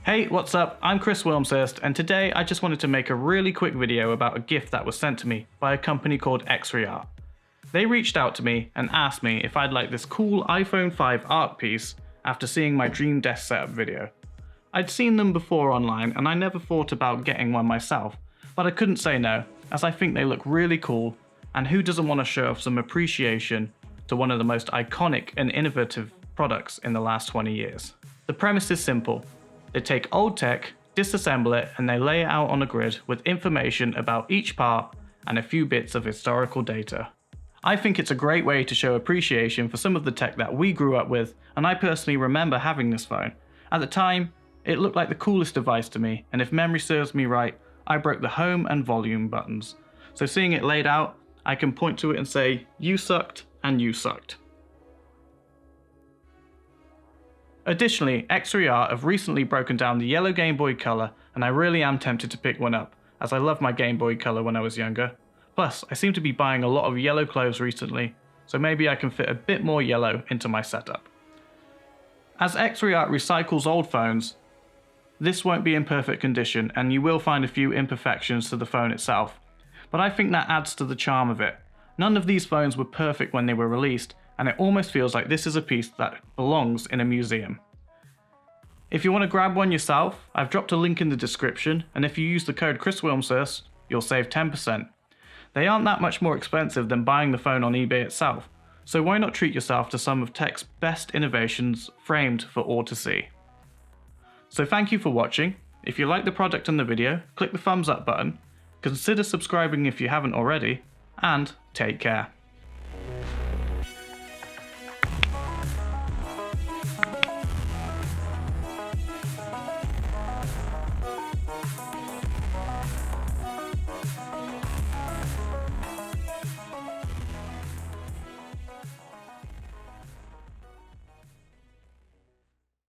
Hey, what's up? I'm chriswilmshurst, and today I just wanted to make a really quick video about a gift that was sent to me by a company called XREART. They reached out to me and asked me if I'd like this cool iPhone 5 art piece after seeing my dream desk setup video. I'd seen them before online and I never thought about getting one myself, but I couldn't say no, as I think they look really cool, and who doesn't want to show off some appreciation to one of the most iconic and innovative products in the last 20 years. The premise is simple. They take old tech, disassemble it, and they lay it out on a grid with information about each part and a few bits of historical data. I think it's a great way to show appreciation for some of the tech that we grew up with, and I personally remember having this phone. At the time, it looked like the coolest device to me, and if memory serves me right, I broke the home and volume buttons. So seeing it laid out, I can point to it and say, you sucked and you sucked. Additionally, XREART have recently broken down the yellow Game Boy Color, and I really am tempted to pick one up, as I loved my Game Boy Color when I was younger. Plus, I seem to be buying a lot of yellow clothes recently, so maybe I can fit a bit more yellow into my setup. As XREART recycles old phones, this won't be in perfect condition, and you will find a few imperfections to the phone itself, but I think that adds to the charm of it. None of these phones were perfect when they were released, and it almost feels like this is a piece that belongs in a museum. If you want to grab one yourself, I've dropped a link in the description, and if you use the code chriswilmshurst, you'll save 10%. They aren't that much more expensive than buying the phone on eBay itself, so why not treat yourself to some of tech's best innovations framed for all to see. So thank you for watching. If you like the product and the video, click the thumbs up button, consider subscribing if you haven't already, and take care.